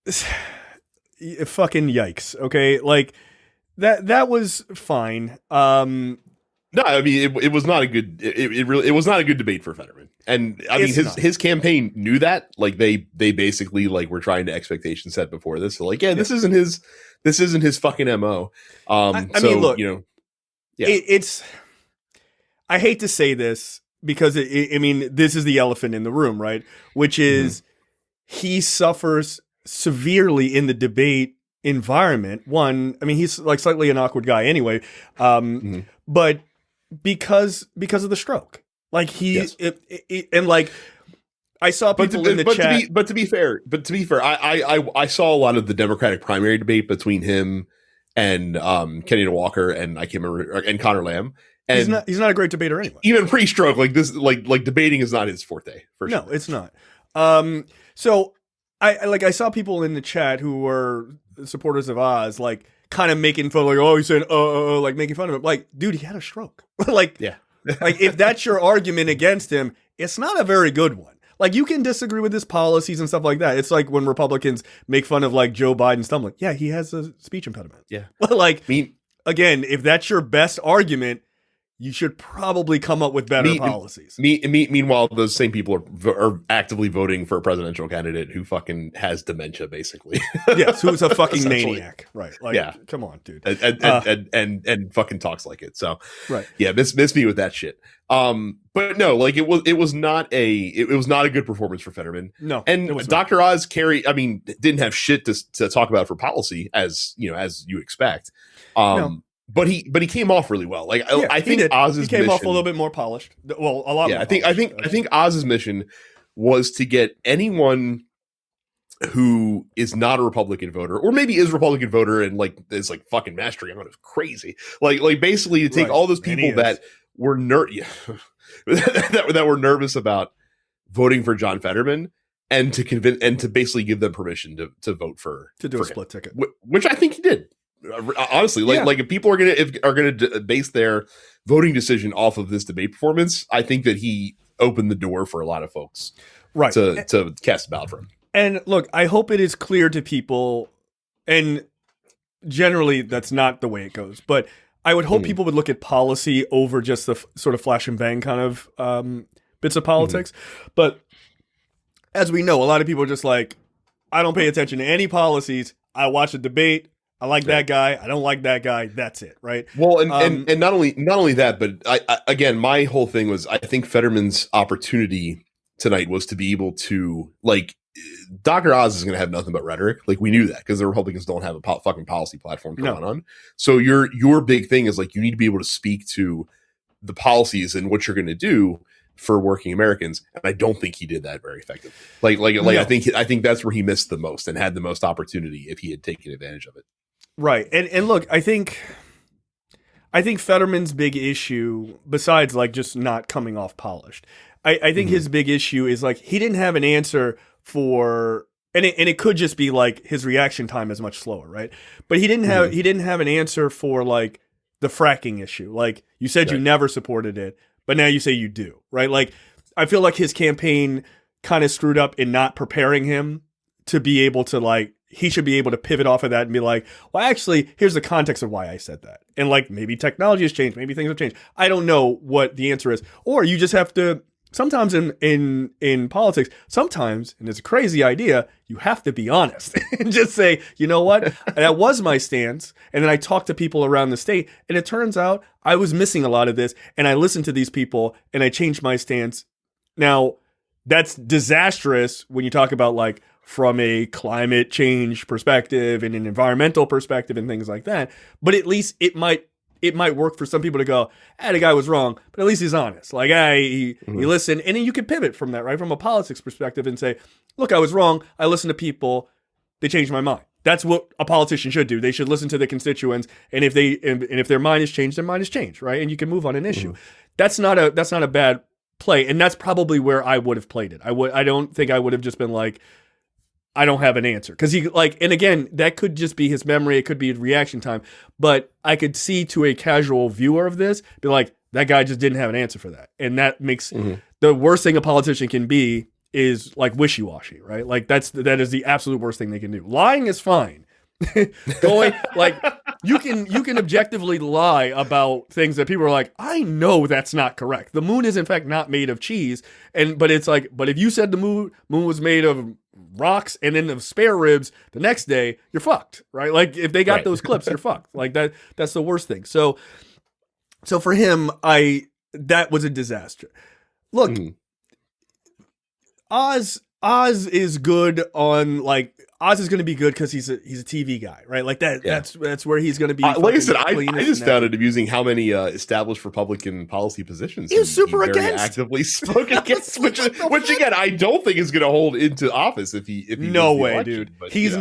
fucking yikes. Okay, like that was fine. No, I mean it was not a good. It was not a good debate for Fetterman, and I mean his campaign knew that. Like they basically like were trying to expectation set before this. So like this isn't his fucking mo. I mean, look, yeah, it's. I hate to say this because I mean this is the elephant in the room, right? Which is he suffers severely in the debate environment. One, I mean he's like slightly an awkward guy anyway, but because of the stroke, like and like I saw people in the chat. But to be fair, I saw a lot of the Democratic primary debate between him and Kenny Walker and I can't remember and Connor Lamb. And he's not a great debater anyway. Even pre-stroke, like this, like debating is not his forte. For sure. No, it's not. So I saw people in the chat who were supporters of Oz, like kind of making fun, like, oh, he's saying, like making fun of him. Like, dude, he had a stroke. Like, yeah. Like if that's your argument against him, it's not a very good one. Like you can disagree with his policies and stuff like that. It's like when Republicans make fun of like Joe Biden stumbling. Yeah, he has a speech impediment. Yeah. Like, again, if that's your best argument, you should probably come up with better policies. Meanwhile, those same people are actively voting for a presidential candidate who fucking has dementia, basically. Yes, who's a fucking maniac, right? Like, yeah, come on, dude, and fucking talks like it. So, right, yeah, miss me with that shit. But no, like it was not a good performance for Fetterman. No, and Dr. Oz didn't have shit to talk about for policy, as you expect. No. But he came off really well. Like I think Oz's he came off a little bit more polished. Well, a lot. Yeah, more I think Oz's mission was to get anyone who is not a Republican voter, or maybe is a Republican voter and like is like fucking mastering on it, crazy. Like basically to take all those people that were that were nervous about voting for John Fetterman and to convince and to basically give them permission to vote for a split ticket, which I think he did. Honestly, like if people are gonna base their voting decision off of this debate performance, I think that he opened the door for a lot of folks, right, to cast a ballot for him. And look, I hope it is clear to people, and generally that's not the way it goes, but I would hope people would look at policy over just the sort of flash and bang kind of bits of politics. But as we know, a lot of people are just like, I don't pay attention to any policies. I watch a debate. I like that guy. I don't like that guy. That's it, right? Well, and not only that, but I again, my whole thing was I think Fetterman's opportunity tonight was to be able to, like, Dr. Oz is going to have nothing but rhetoric. Like, we knew that because the Republicans don't have a fucking policy platform going on. So your big thing is like you need to be able to speak to the policies and what you're going to do for working Americans, and I don't think he did that very effectively. Like no. I think that's where he missed the most and had the most opportunity if he had taken advantage of it. Right. And look, I think Fetterman's big issue, besides like just not coming off polished, I think his big issue is like he didn't have an answer for, and it could just be like his reaction time is much slower, right? But he didn't have an answer for like the fracking issue. Like you said, you never supported it, but now you say you do, right? Like I feel like his campaign kind of screwed up in not preparing him to be able to like. He should be able to pivot off of that and be like, well, actually, here's the context of why I said that. And like, maybe technology has changed. Maybe things have changed. I don't know what the answer is. Or you just have to, sometimes in politics, sometimes, and it's a crazy idea, you have to be honest and just say, you know what? That was my stance. And then I talked to people around the state and it turns out I was missing a lot of this. And I listened to these people and I changed my stance. Now, that's disastrous when you talk about like, from a climate change perspective and an environmental perspective and things like that. But at least it might work for some people to go, the guy was wrong, but at least he's honest. Like, he listened. And then you could pivot from that, right? From a politics perspective and say, look, I was wrong. I listened to people. They changed my mind. That's what a politician should do. They should listen to the constituents. And if if their mind is changed, their mind is changed, right? And you can move on an issue. That's not a bad play. And that's probably where I would have played it. I don't think I would have just been like, I don't have an answer. Because he like, and again, that could just be his memory. It could be reaction time. But I could see to a casual viewer of this, be like, that guy just didn't have an answer for that. And that makes the worst thing a politician can be is like wishy-washy, right? Like that is the absolute worst thing they can do. Lying is fine. Going like you can objectively lie about things that people are like, I know that's not correct. The moon is in fact not made of cheese, but it's like, but if you said the moon was made of rocks and then of spare ribs the next day, you're fucked, right? Like if they got those clips, you're fucked. Like that's the worst thing. So for him, that was a disaster. Look, Oz is good on like Oz is going to be good because he's a TV guy, right? Like that. Yeah. That's where he's going to be. Like I said, I just found it amusing how many established Republican policy positions he's super he very against. Actively spoke against, which again I don't think is going to hold into office if he no way, election, dude. But, he's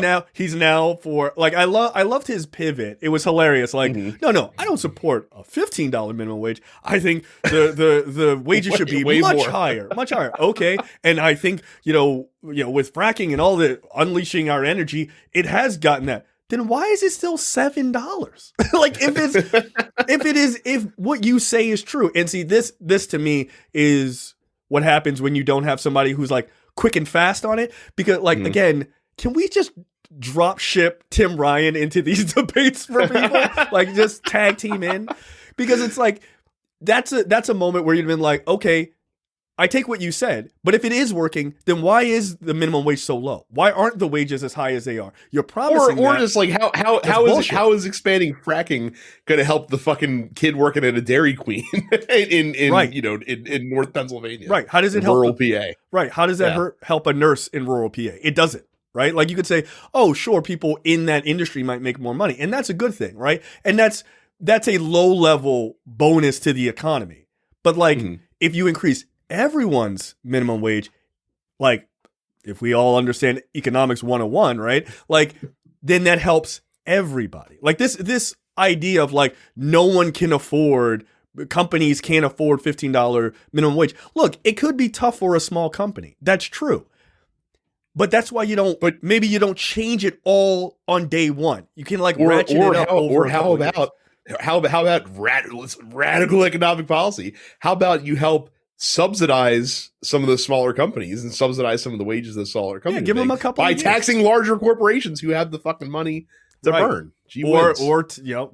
now for like I loved his pivot. It was hilarious. Like no, I don't support a $15 minimum wage. I think the wages should be much higher. Okay, and I think with fracking and all the unleashing our energy, it has gotten that. Then why is it still $7? Like if what you say is true, and see this to me is what happens when you don't have somebody who's like quick and fast on it. Because again, can we just drop ship Tim Ryan into these debates for people? Like just tag team in, because it's like that's a moment where you'd been like, okay, I take what you said, but if it is working, then why is the minimum wage so low? Why aren't the wages as high as they are? You're promising or just like how is expanding fracking going to help the fucking kid working at a Dairy Queen in North Pennsylvania? Right. How does it help rural PA? Right. How does that help a nurse in rural PA? It doesn't. Right. Like you could say, oh, sure, people in that industry might make more money, and that's a good thing, right? And that's a low level bonus to the economy. But if you increase everyone's minimum wage, like if we all understand economics 101, right? Like then that helps everybody. Like this idea of like companies can't afford $15 minimum wage. Look, it could be tough for a small company. That's true. But that's why maybe you don't change it all on day one. You can ratchet it up over how about radical economic policy? How about you help subsidize some of the smaller companies and subsidize some of the wages of the smaller companies. Yeah, give them a couple by taxing larger corporations who have the fucking money to burn.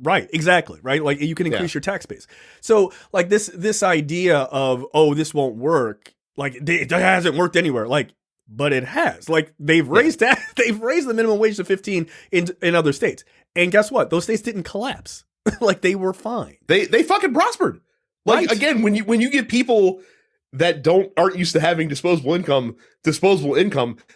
Right, exactly, right? Like you can increase your tax base. So like this idea of this won't work, like it hasn't worked anywhere. Like, but it has. Like they've raised they've raised the minimum wage to 15 in other states, and guess what? Those states didn't collapse. Like they were fine. They fucking prospered. Like again, when you get people that aren't used to having disposable income,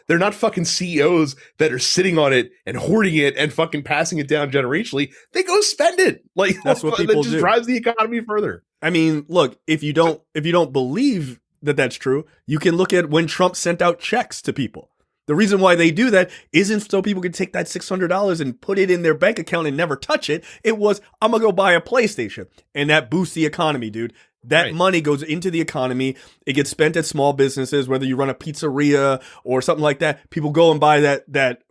they're not fucking CEOs that are sitting on it and hoarding it and fucking passing it down generationally. They go spend it. Like that's what people that just drives the economy further. I mean, look, if you don't believe that that's true, you can look at when Trump sent out checks to people. The reason why they do that isn't so people can take that $600 and put it in their bank account and never touch it. It was, I'm going to go buy a PlayStation. And that boosts the economy, dude. That money goes into the economy. It gets spent at small businesses, whether you run a pizzeria or something like that. People go and buy that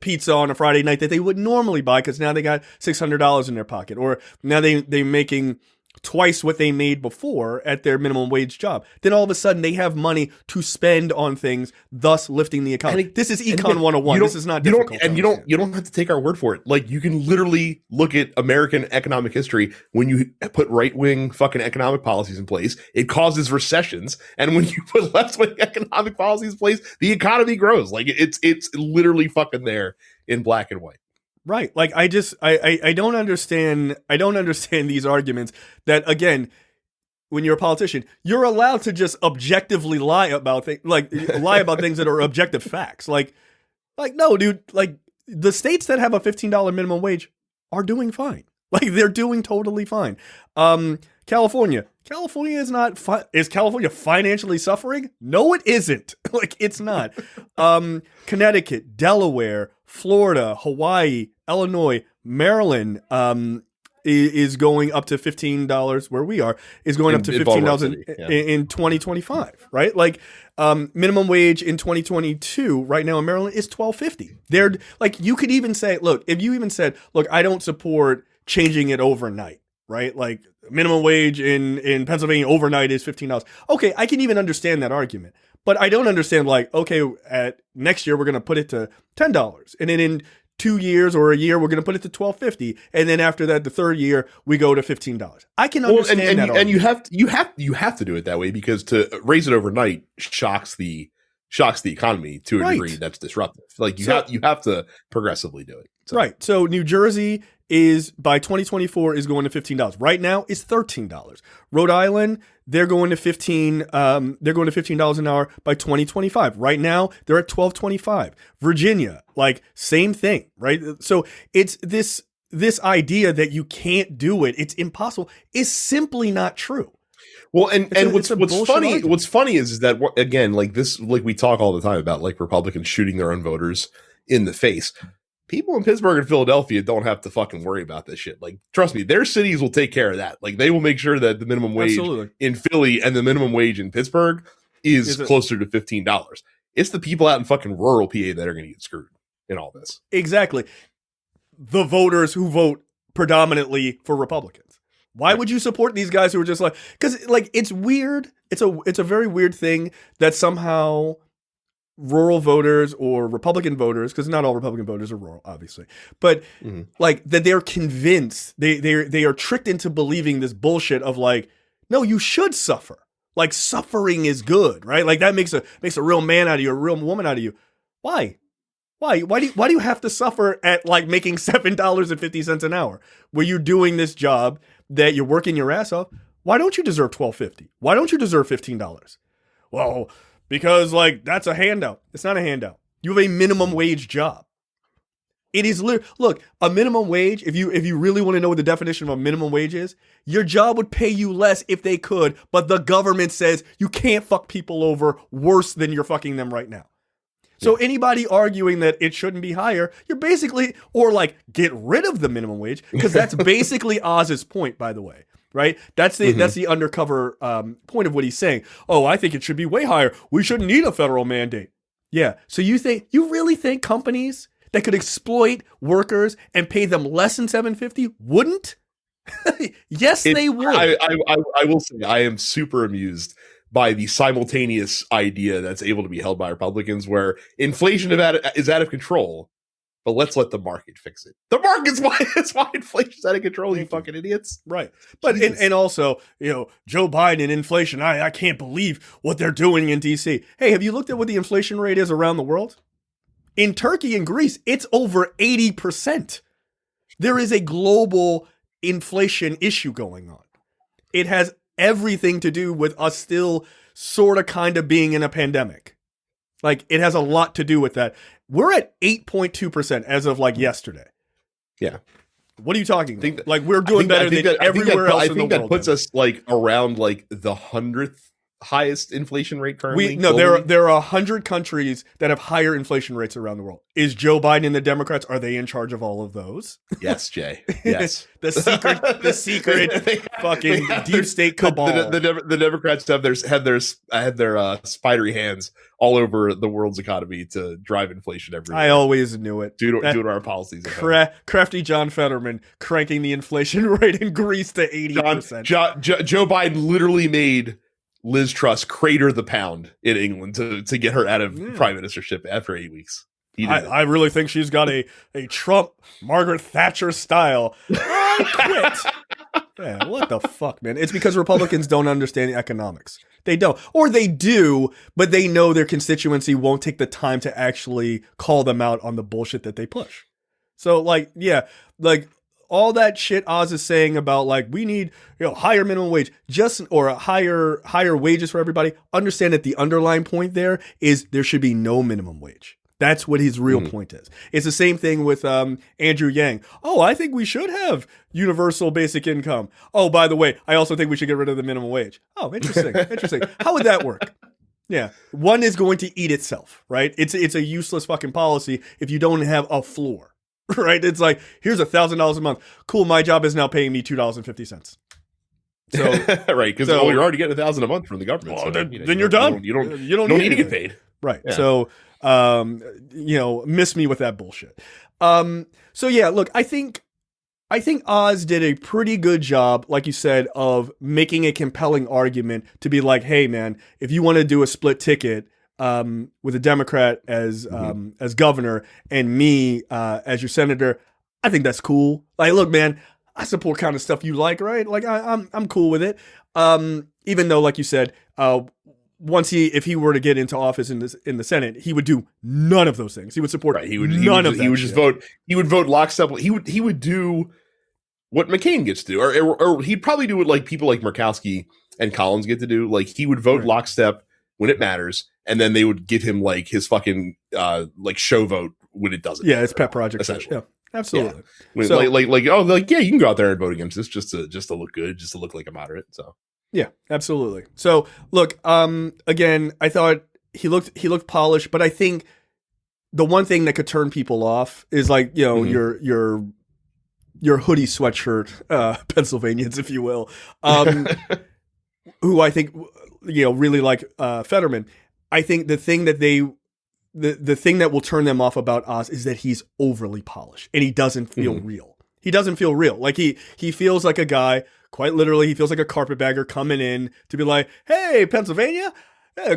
pizza on a Friday night that they would normally buy because now they got $600 in their pocket. Or now they're making twice what they made before at their minimum wage job. Then all of a sudden they have money to spend on things, thus lifting the economy. This is Econ 101. This is not difficult. You don't have to take our word for it. Like you can literally look at American economic history. When you put right-wing fucking economic policies in place, it causes recessions. And when you put left-wing economic policies in place, the economy grows. Like it's literally fucking there in black and white. Right. Like I don't understand these arguments that, again, when you're a politician, you're allowed to just objectively lie about things that are objective facts. Like no, dude, like the states that have a $15 minimum wage are doing fine. Like they're doing totally fine. California is not is California financially suffering? No, it isn't. Like it's not. Connecticut, Delaware, Florida, Hawaii, Illinois, Maryland is going up to $15 where we are, is going up to $15 in 2025, right? Like minimum wage in 2022 right now in Maryland is $12.50. They're like, you could even say, look, if you even said, look, I don't support changing it overnight, right? Like minimum wage in Pennsylvania overnight is $15. Okay, I can even understand that argument. But I don't understand, like, okay, at next year we're going to put it to $10, and then in 2 years or a year we're going to put it to $12.50, and then after that, the third year we go to $15. I can understand that, and you have to do it that way, because to raise it overnight shocks the economy to a degree that's disruptive. Like you have to progressively do it. So. Right. So New Jersey is by 2024 is going to $15. Right now it's $13. Rhode Island, they're going to $15 an hour by 2025. Right now they're at $12.25. Virginia, like same thing, right? So it's this idea that you can't do it, it's impossible, is simply not true. Well, what's funny is that, again, like this, like we talk all the time about like Republicans shooting their own voters in the face. People in Pittsburgh and Philadelphia don't have to fucking worry about this shit. Like, trust me, their cities will take care of that. Like, they will make sure that the minimum wage in Philly and the minimum wage in Pittsburgh is closer to $15. It's the people out in fucking rural PA that are going to get screwed in all this. Exactly. The voters who vote predominantly for Republicans. Why would you support these guys who are just like, because like it's weird. It's a very weird thing that somehow rural voters or Republican voters, because not all Republican voters are rural, obviously, but like that they're convinced, they are tricked into believing this bullshit of like, no, you should suffer. Like suffering is good, right? Like that makes a real man out of you, a real woman out of you. Why? Why do you have to suffer at like making $7.50 an hour where you're doing this job that you're working your ass off? Why don't you deserve $12.50? Why don't you deserve $15? Well, because like that's a handout. It's not a handout. You have a minimum wage job. It is look, a minimum wage, if you really want to know what the definition of a minimum wage is, your job would pay you less if they could, but the government says you can't fuck people over worse than you're fucking them right now. So anybody arguing that it shouldn't be higher, you're basically, or like get rid of the minimum wage, because that's basically Oz's point, by the way, right? That's the undercover point of what he's saying. Oh, I think it should be way higher. We shouldn't need a federal mandate. Yeah. So you really think companies that could exploit workers and pay them less than $7.50 wouldn't? Yes, they would. I will say I am super amused by the simultaneous idea that's able to be held by Republicans, where inflation is out of control, but let's let the market fix it. The market's why inflation's out of control, you fucking idiots. Right. But and also, Joe Biden and inflation, I can't believe what they're doing in DC. Hey, have you looked at what the inflation rate is around the world? In Turkey and Greece, it's over 80%. There is a global inflation issue going on. It has everything to do with us still sort of kind of being in a pandemic. Like it has a lot to do with that. We're at 8.2% as of like yesterday. Yeah. What are you talking about? Like we're doing better than everywhere else in the world. I think that puts us like around like the 100th highest inflation rate currently. There are 100 countries that have higher inflation rates around the world. Is Joe Biden and the Democrats, are they in charge of all of those? Yes, Jay. Yes. the secret fucking deep state cabal. The Democrats have their spidery hands all over the world's economy to drive inflation everywhere. I always knew it. Due to our policies. Crafty John Fetterman cranking the inflation rate in Greece to 80%. Joe Biden literally made Liz Truss crater the pound in England to get her out of prime ministership after 8 weeks. I really think she's got a Trump, Margaret Thatcher style. I quit. Yeah, what the fuck, man? It's because Republicans don't understand the economics. They don't. Or they do, but they know their constituency won't take the time to actually call them out on the bullshit that they push. So, like, all that shit Oz is saying about like we need higher minimum wage or a higher wages for everybody. Understand that the underlying point there is there should be no minimum wage. That's what his real point is. It's the same thing with Andrew Yang. Oh, I think we should have universal basic income. Oh, by the way, I also think we should get rid of the minimum wage. Oh, interesting. How would that work? Yeah, one is going to eat itself, right? It's a useless fucking policy if you don't have a floor. Right, it's like here's $1,000 a month. Cool, my job is now paying me $2.50. So right, because you're already getting $1,000 a month from the government. Well, so then you're done. You don't need to get paid. Right. Yeah. So miss me with that bullshit. So yeah, look, I think I think Oz did a pretty good job, like you said, of making a compelling argument to be like, hey, man, if you want to do a split ticket with a Democrat as governor and me as your senator, I think that's cool. Like, look, man, I support kind of stuff you like, right? Like, I'm cool with it. Even though, like you said, if he were to get into office in the Senate, he would do none of those things. He would support none of that. He would just vote. He would vote lockstep. He would do what McCain gets to do, or he'd probably do what like people like Murkowski and Collins get to do. Like he would vote lockstep when it matters, and then they would give him like his fucking like show vote when it doesn't. Yeah, it's pet project. Essentially. Yeah, absolutely. Yeah. So, like you can go out there and vote against this just to look good, just to look like a moderate. So. Yeah, absolutely. So look, again, I thought he looked polished, but I think the one thing that could turn people off is like, you know, your hoodie sweatshirt, Pennsylvanians, if you will, who I think, you know, really like Fetterman. I think the thing that the thing that will turn them off about Oz is that he's overly polished and he doesn't feel real. He doesn't feel real. Like he feels like a guy. Quite literally, he feels like a carpetbagger coming in to be like, hey, Pennsylvania,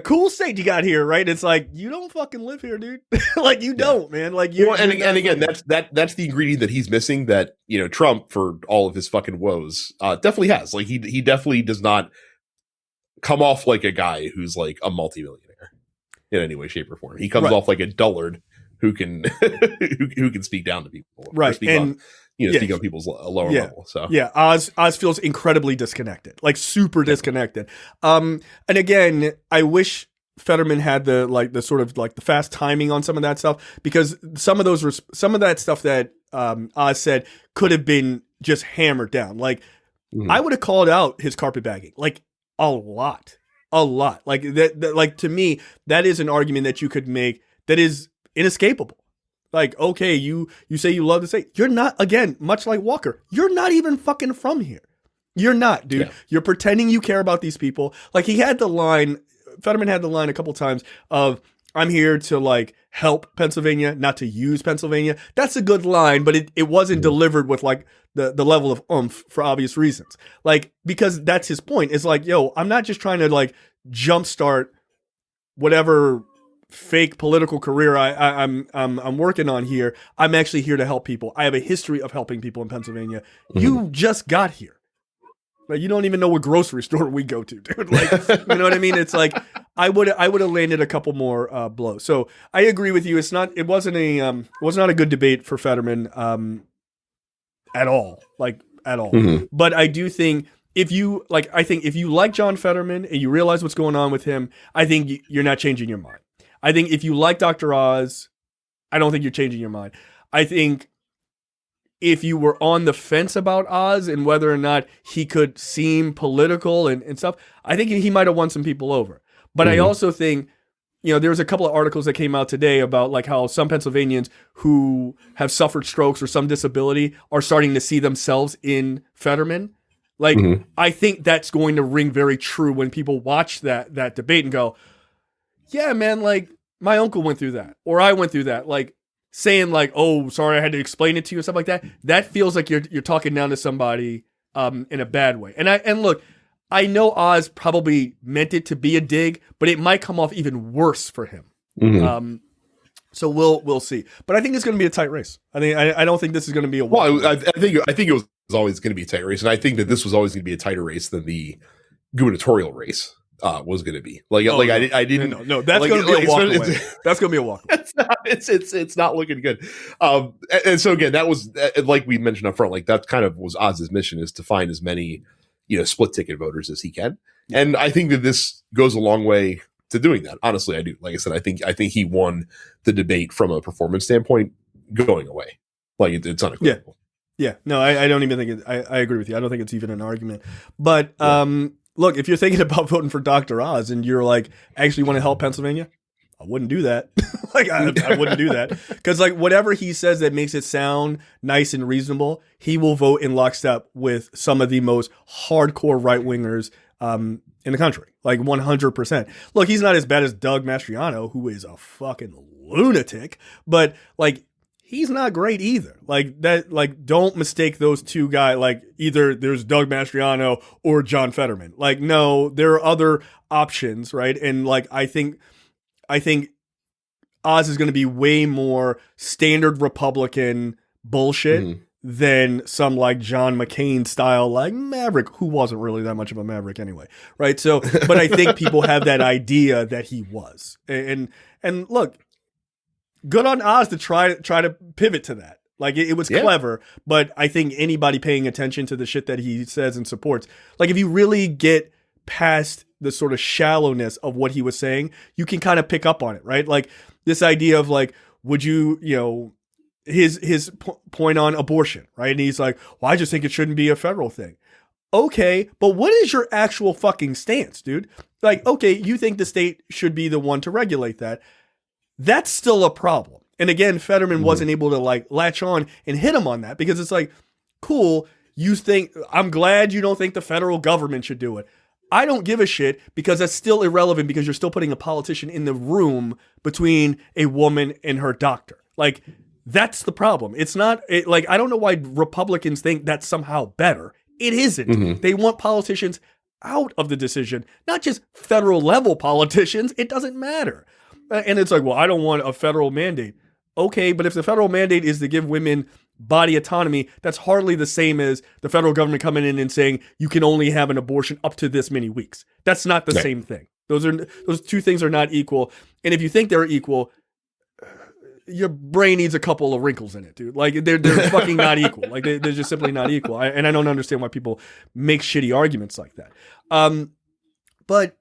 cool state you got here, right? It's like, you don't fucking live here, dude. Like, you don't, man. Like, and again, that's the ingredient that he's missing that, you know, Trump, for all of his fucking woes, definitely has. Like, he definitely does not come off like a guy who's like a multimillionaire in any way, shape, or form. He comes off like a dullard who can who can speak down to people. Right. Speak on people's lower level. So Oz feels incredibly disconnected, like super disconnected. And again, I wish Fetterman had the sort of like the fast timing on some of that stuff, because some of that stuff that Oz said could have been just hammered down. Like I would have called out his carpetbagging like a lot. Like that. Like to me, that is an argument that you could make that is inescapable. Like, okay, you say you love the state. You're not, again, much like Walker, you're not even fucking from here. You're not, dude. Yeah. You're pretending you care about these people. Like Fetterman had the line a couple times of, I'm here to like help Pennsylvania, not to use Pennsylvania. That's a good line, but it wasn't delivered with like the level of oomph for obvious reasons. Like, because that's his point. It's like, yo, I'm not just trying to like jumpstart whatever fake political career I'm working on here. I'm actually here to help people. I have a history of helping people in Pennsylvania. You just got here. Like, you don't even know what grocery store we go to, dude. Like, you know what I mean? It's like I would have landed a couple more blows. So I agree with you. It wasn't a good debate for Fetterman at all. Like at all. But I do think if you like John Fetterman and you realize what's going on with him, I think you're not changing your mind. I think if you like Dr. Oz, I don't think you're changing your mind. I think if you were on the fence about Oz and whether or not he could seem political and stuff, I think he might have won some people over. But I also think, you know, there was a couple of articles that came out today about like how some Pennsylvanians who have suffered strokes or some disability are starting to see themselves in Fetterman. Like, I think that's going to ring very true when people watch that debate and go, yeah, man, like my uncle went through that, or I went through that. Like saying like, oh, sorry, I had to explain it to you and stuff like that. That feels like you're talking down to somebody in a bad way. And look, I know Oz probably meant it to be a dig, but it might come off even worse for him. So we'll see. But I think it's going to be a tight race. I don't think this is going to be a walk. Well, I think it was always going to be a tight race, and I think that this was always going to be a tighter race than the gubernatorial race was going to be. I didn't. No, that's going to be a walk away. That's going to be a walk away. It's not looking good. And so again, that was like we mentioned up front. Like that kind of was Oz's mission, is to find as many split ticket voters as he can. Yeah. And I think that this goes a long way to doing that. Honestly, I do. Like I said, I think he won the debate from a performance standpoint going away. Like it's unequivocal. Yeah. No, I don't even think I agree with you. I don't think it's even an argument. But look, if you're thinking about voting for Dr. Oz and you're like, actually want to help Pennsylvania, I wouldn't do that. I wouldn't do that. Because like whatever he says that makes it sound nice and reasonable, he will vote in lockstep with some of the most hardcore right-wingers in the country. Like 100%. Look, he's not as bad as Doug Mastriano, who is a fucking lunatic. But like he's not great either. Like that, like don't mistake those two guys. Like either there's Doug Mastriano or John Fetterman. Like no, there are other options, right? And like I think Oz is going to be way more standard Republican bullshit than some like John McCain style like Maverick, who wasn't really that much of a Maverick anyway, right? So, but I think people have that idea that he was, and look. Good on Oz to try to pivot to that. Like it was clever, but I think anybody paying attention to the shit that he says and supports, like if you really get past the sort of shallowness of what he was saying, you can kind of pick up on it, right? Like this idea of like, would you, his point on abortion, right? And he's like, well, I just think it shouldn't be a federal thing. Okay, but what is your actual fucking stance, dude? Like, okay, you think the state should be the one to regulate that. That's still a problem. And again, Fetterman wasn't able to like latch on and hit him on that because it's like, cool, I'm glad you don't think the federal government should do it. I don't give a shit because that's still irrelevant because you're still putting a politician in the room between a woman and her doctor. Like, that's the problem. It's not like, I don't know why Republicans think that's somehow better. It isn't. They want politicians out of the decision, not just federal level politicians. It doesn't matter. And it's like, well, I don't want a federal mandate. Okay, but if the federal mandate is to give women body autonomy, that's hardly the same as the federal government coming in and saying you can only have an abortion up to this many weeks. That's not the same thing. Those two things are not equal. And if you think they're equal, your brain needs a couple of wrinkles in it, dude. Like they're fucking not equal. Like they're just simply not equal. And I don't understand why people make shitty arguments like that. But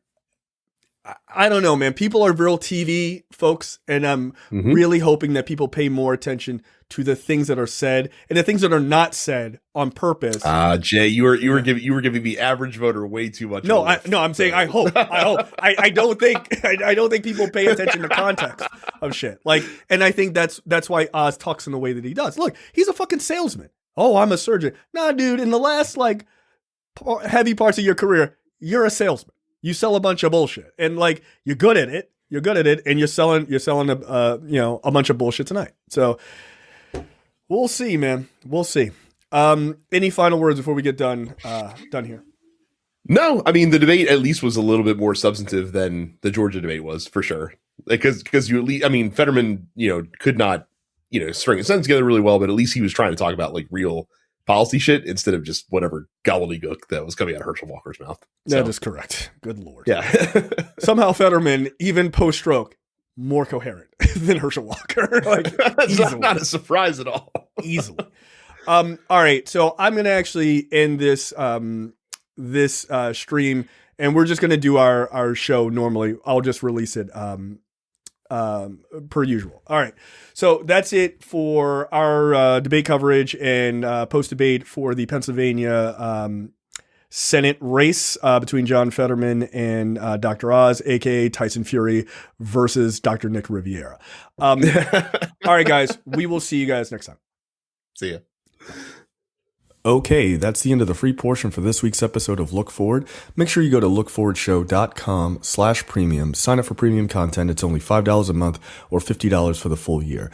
I don't know, man. People are real TV folks, and I'm really hoping that people pay more attention to the things that are said and the things that are not said on purpose. Jay, you were giving the average voter way too much. I'm saying I hope. I don't think people pay attention to context of shit. Like, and I think that's why Oz talks in the way that he does. Look, he's a fucking salesman. Oh, I'm a surgeon. Nah, dude. In the last like heavy parts of your career, you're a salesman. You sell a bunch of bullshit, and like you're good at it. And you're selling a bunch of bullshit tonight. So we'll see, man. We'll see. Any final words before we get done here? No, I mean the debate at least was a little bit more substantive than the Georgia debate was for sure. Because you at least, I mean, Fetterman, could not, string a sentence together really well, but at least he was trying to talk about like real policy shit instead of just whatever gobbledygook that was coming out of Herschel Walker's mouth. So. That is correct. Good Lord. Yeah. Somehow Fetterman, even post-stroke, more coherent than Herschel Walker. Like, That's not a surprise at all. Easily. All right. So I'm going to actually end this stream, and we're just going to do our show normally. I'll just release it per usual. All right. So that's it for our debate coverage and post-debate for the Pennsylvania Senate race between John Fetterman and Dr. Oz, a.k.a. Tyson Fury versus Dr. Nick Riviera. All right, guys. We will see you guys next time. See ya. Okay, that's the end of the free portion for this week's episode of Look Forward. Make sure you go to lookforwardshow.com/premium. Sign up for premium content. It's only $5 a month or $50 for the full year.